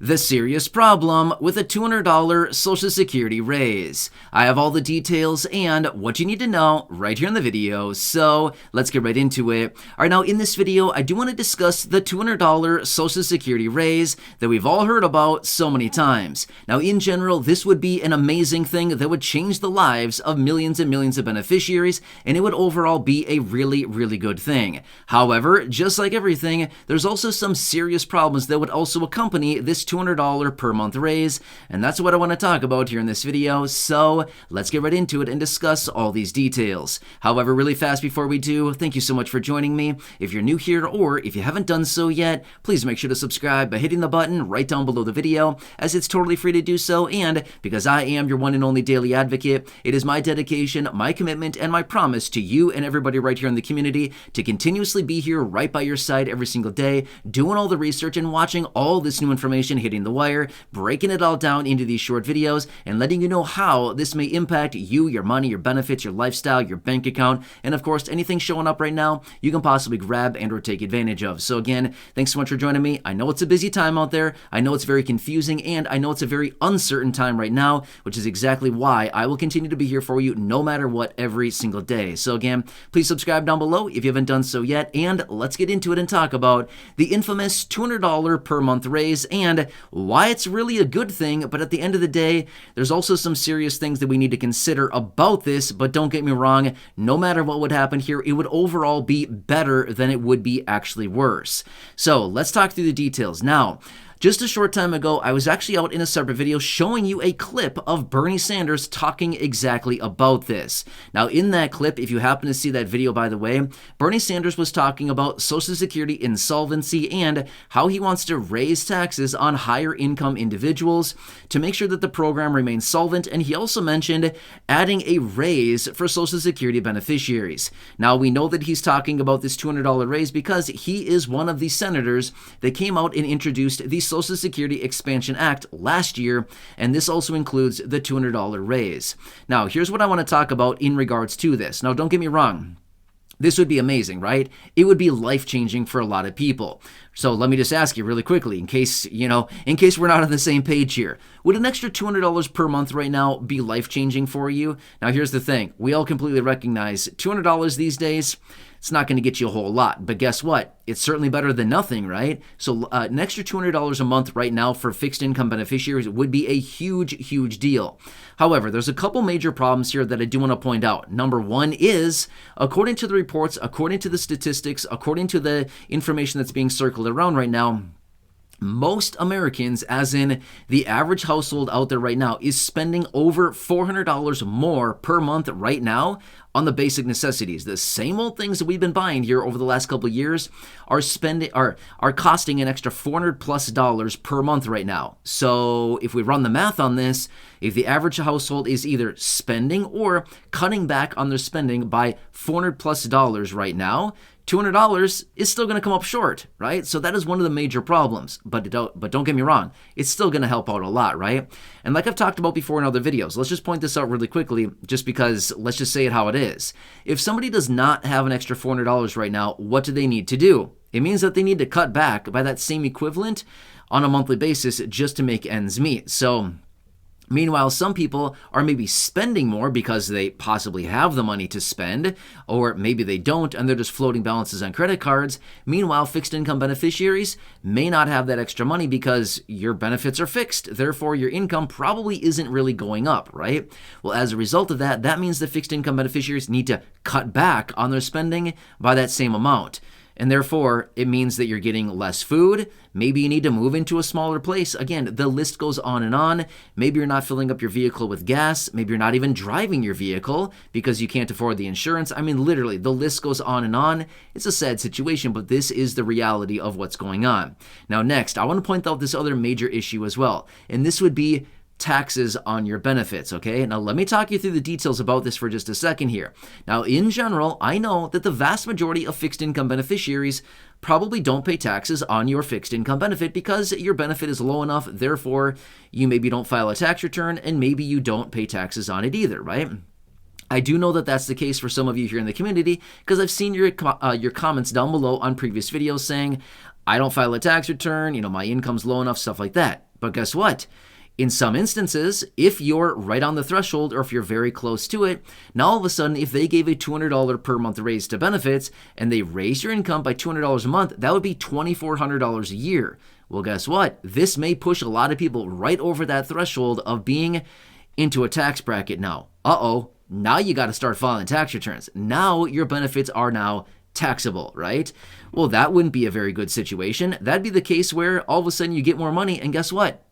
The serious problem with a $200 Social Security raise. I have all the details and what you need to know right here in the video, so let's get right into it. Alright, now in this video, I do want to discuss the $200 Social Security raise that we've all heard about so many times. Now in general, this would be an amazing thing that would change the lives of millions and millions of beneficiaries, and it would overall be a really, really good thing. However, just like everything, there's also some serious problems that would also accompany this $200 per month raise, and that's what I want to talk about here in this video, so let's get right into it and discuss all these details. However, really fast before we do, thank you so much for joining me. If you're new here or if you haven't done so yet, please make sure to subscribe by hitting the button right down below the video, as it's totally free to do so, and because I am your one and only daily advocate, it is my dedication, my commitment, and my promise to you and everybody right here in the community to continuously be here right by your side every single day, doing all the research and watching all this new information hitting the wire, breaking it all down into these short videos, and letting you know how this may impact you, your money, your benefits, your lifestyle, your bank account, and of course, anything showing up right now you can possibly grab and or take advantage of. So again, thanks so much for joining me. I know it's a busy time out there. I know it's very confusing, and I know it's a very uncertain time right now, which is exactly why I will continue to be here for you no matter what every single day. So again, please subscribe down below if you haven't done so yet, and let's get into it and talk about the infamous $200 per month raise and why it's really a good thing. But at the end of the day, there's also some serious things that we need to consider about this, but don't get me wrong, no matter what would happen here, it would overall be better than it would be actually worse. So let's talk through the details. Now, just a short time ago, I was actually out in a separate video showing you a clip of Bernie Sanders talking exactly about this. Now, in that clip, if you happen to see that video, by the way, Bernie Sanders was talking about Social Security insolvency and how he wants to raise taxes on higher income individuals to make sure that the program remains solvent, and he also mentioned adding a raise for Social Security beneficiaries. Now, we know that he's talking about this $200 raise because he is one of the senators that came out and introduced the Social Security Expansion Act last year, and this also includes the $200 raise. Now, here's what I want to talk about in regards to this. Now, don't get me wrong. This would be amazing, right? It would be life-changing for a lot of people. So let me just ask you really quickly, in case we're not on the same page here. Would an extra $200 per month right now be life-changing for you? Now, here's the thing. We all completely recognize $200 these days, it's not going to get you a whole lot. But guess what? It's certainly better than nothing, right? So an extra $200 a month right now for fixed income beneficiaries would be a huge, huge deal. However, there's a couple major problems here that I do want to point out. Number one is, according to the reports, according to the statistics, according to the information that's being circled around right now, most Americans, as in the average household out there right now, is spending over $400 more per month right now on the basic necessities. The same old things that we've been buying here over the last couple of years are costing an extra $400+ per month right now. So if we run the math on this, if the average household is either spending or cutting back on their spending by $400+ right now, $200 is still going to come up short, right? So that is one of the major problems. But don't get me wrong, it's still going to help out a lot, right? And like I've talked about before in other videos, let's just point this out really quickly, just because let's just say it how it is. If somebody does not have an extra $400 right now, what do they need to do? It means that they need to cut back by that same equivalent on a monthly basis just to make ends meet. So meanwhile, some people are maybe spending more because they possibly have the money to spend, or maybe they don't and they're just floating balances on credit cards. Meanwhile, fixed income beneficiaries may not have that extra money because your benefits are fixed. Therefore, your income probably isn't really going up, right? Well, as a result of that, that means the fixed income beneficiaries need to cut back on their spending by that same amount. And therefore, it means that you're getting less food. Maybe you need to move into a smaller place. Again, the list goes on and on. Maybe you're not filling up your vehicle with gas. Maybe you're not even driving your vehicle because you can't afford the insurance. I mean, literally, the list goes on and on. It's a sad situation, but this is the reality of what's going on. Now, next, I want to point out this other major issue as well. And this would be taxes on your benefits, okay? Now, let me talk you through the details about this for just a second here. Now, in general, I know that the vast majority of fixed income beneficiaries probably don't pay taxes on your fixed income benefit because your benefit is low enough, therefore, you maybe don't file a tax return and maybe you don't pay taxes on it either, right? I do know that that's the case for some of you here in the community because I've seen your comments down below on previous videos saying, I don't file a tax return, my income's low enough, stuff like that. But guess what? In some instances, if you're right on the threshold or if you're very close to it, now all of a sudden, if they gave a $200 per month raise to benefits and they raise your income by $200 a month, that would be $2,400 a year. Well, guess what? This may push a lot of people right over that threshold of being into a tax bracket now. Now you got to start filing tax returns. Now your benefits are now taxable, right? Well, that wouldn't be a very good situation. That'd be the case where all of a sudden you get more money and guess what?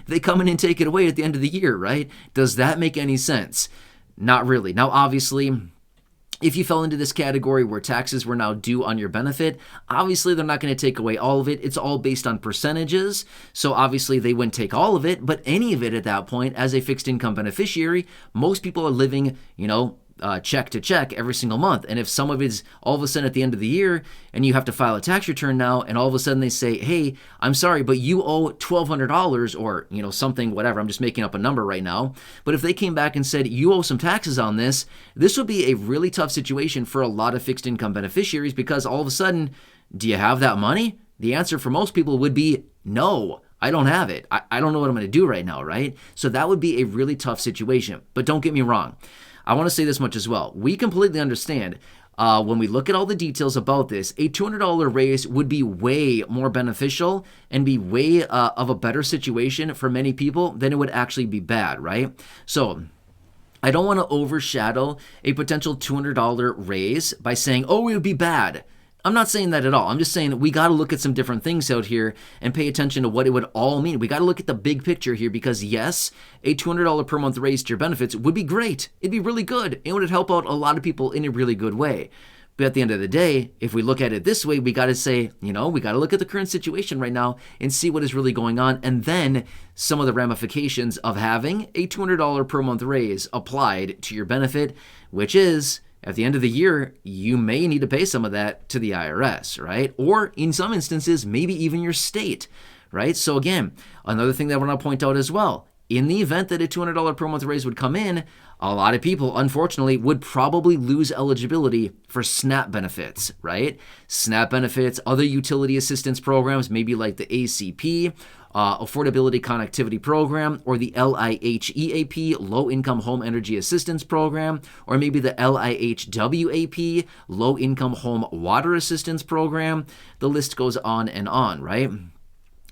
They come in and take it away at the end of the year, right? Does that make any sense? Not really. Now, obviously, if you fell into this category where taxes were now due on your benefit, obviously they're not going to take away all of it. It's all based on percentages. So obviously they wouldn't take all of it, but any of it at that point as a fixed income beneficiary, most people are living, check to check every single month. And if some of it's all of a sudden at the end of the year and you have to file a tax return now and all of a sudden they say, hey, I'm sorry, but you owe $1,200 or, something, whatever. I'm just making up a number right now. But if they came back and said, you owe some taxes on this, this would be a really tough situation for a lot of fixed income beneficiaries because all of a sudden, do you have that money? The answer for most people would be no. I don't have it. I don't know what I'm going to do right now, right? So that would be a really tough situation. But don't get me wrong. I want to say this much as well. We completely understand when we look at all the details about this, a $200 raise would be way more beneficial and be way of a better situation for many people than it would actually be bad, right? So I don't want to overshadow a potential $200 raise by saying, oh, it would be bad. I'm not saying that at all. I'm just saying that we got to look at some different things out here and pay attention to what it would all mean. We got to look at the big picture here because yes, a $200 per month raise to your benefits would be great. It'd be really good. It would help out a lot of people in a really good way. But at the end of the day, if we look at it this way, we got to say, we got to look at the current situation right now and see what is really going on. And then some of the ramifications of having a $200 per month raise applied to your benefit, which is at the end of the year, you may need to pay some of that to the IRS, right? Or in some instances, maybe even your state, right? So again, another thing that I want to point out as well, in the event that a $200 per month raise would come in, a lot of people, unfortunately, would probably lose eligibility for SNAP benefits, right? SNAP benefits, other utility assistance programs, maybe like the ACP, Affordability Connectivity Program, or the LIHEAP, Low Income Home Energy Assistance Program, or maybe the LIHWAP, Low Income Home Water Assistance Program. The list goes on, right?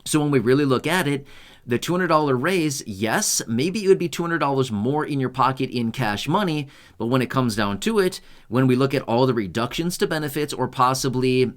So when we really look at it, the $200 raise, yes, maybe it would be $200 more in your pocket in cash money, but when it comes down to it, when we look at all the reductions to benefits or possibly,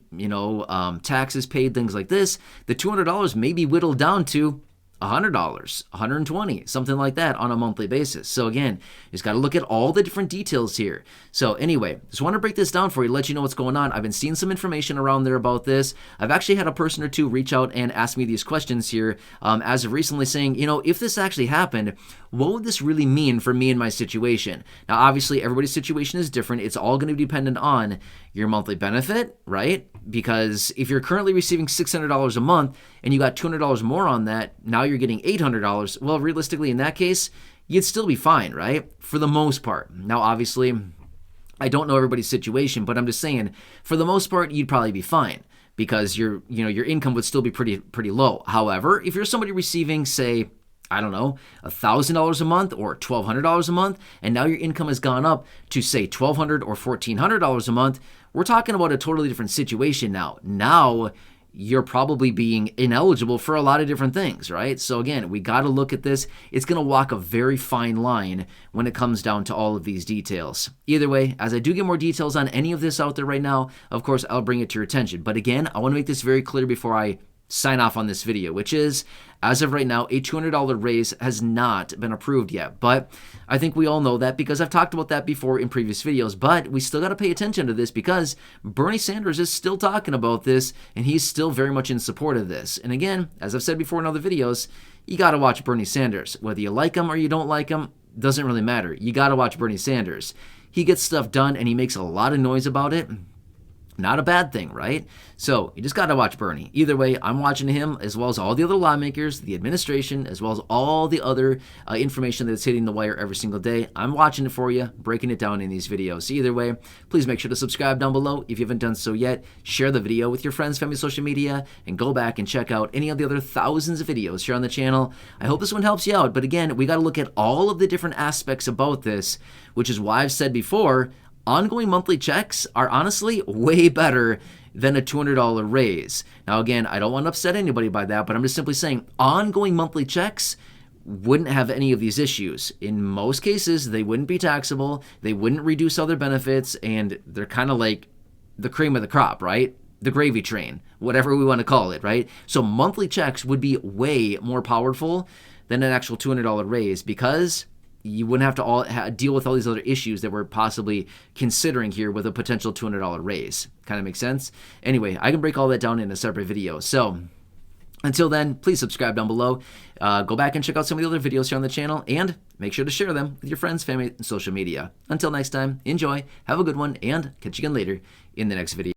taxes paid, things like this, the $200 may be whittled down to $100, $120, something like that on a monthly basis. So again, you just got to look at all the different details here. So anyway, just want to break this down for you, let you know what's going on. I've been seeing some information around there about this. I've actually had a person or two reach out and ask me these questions here as of recently saying, if this actually happened, what would this really mean for me and my situation? Now, obviously, everybody's situation is different. It's all going to be dependent on your monthly benefit, right? Because if you're currently receiving $600 a month and you got $200 more on that, now you're getting $800. Well, realistically, in that case, you'd still be fine, right? For the most part. Now, obviously, I don't know everybody's situation, but I'm just saying, for the most part, you'd probably be fine because your income would still be pretty low. However, if you're somebody receiving, say, I don't know, $1,000 a month or $1,200 a month, and now your income has gone up to say $1,200 or $1,400 a month, we're talking about a totally different situation now. Now you're probably being ineligible for a lot of different things, right? So again, we got to look at this. It's going to walk a very fine line when it comes down to all of these details. Either way, as I do get more details on any of this out there right now, of course, I'll bring it to your attention. But again, I want to make this very clear before I sign off on this video, which is, as of right now, a $200 raise has not been approved yet. But I think we all know that because I've talked about that before in previous videos. But we still got to pay attention to this because Bernie Sanders is still talking about this and he's still very much in support of this. And again, as I've said before in other videos, you got to watch Bernie Sanders. Whether you like him or you don't like him, doesn't really matter. You got to watch Bernie Sanders. He gets stuff done and he makes a lot of noise about it. Not a bad thing, right? So you just got to watch Bernie. Either way, I'm watching him as well as all the other lawmakers, the administration, as well as all the other information that's hitting the wire every single day. I'm watching it for you, breaking it down in these videos. So either way, please make sure to subscribe down below if you haven't done so yet. Share the video with your friends, family, social media, and go back and check out any of the other thousands of videos here on the channel. I hope this one helps you out. But again, we got to look at all of the different aspects about this, which is why I've said before, ongoing monthly checks are honestly way better than a $200 raise. Now, again, I don't want to upset anybody by that, but I'm just simply saying ongoing monthly checks wouldn't have any of these issues. In most cases, they wouldn't be taxable, they wouldn't reduce other benefits, and they're kind of like the cream of the crop, right? The gravy train, whatever we want to call it, right? So monthly checks would be way more powerful than an actual $200 raise because you wouldn't have to deal with all these other issues that we're possibly considering here with a potential $200 raise. Kind of makes sense? Anyway, I can break all that down in a separate video. So until then, please subscribe down below. Go back and check out some of the other videos here on the channel, and make sure to share them with your friends, family, and social media. Until next time, enjoy, have a good one, and catch you again later in the next video.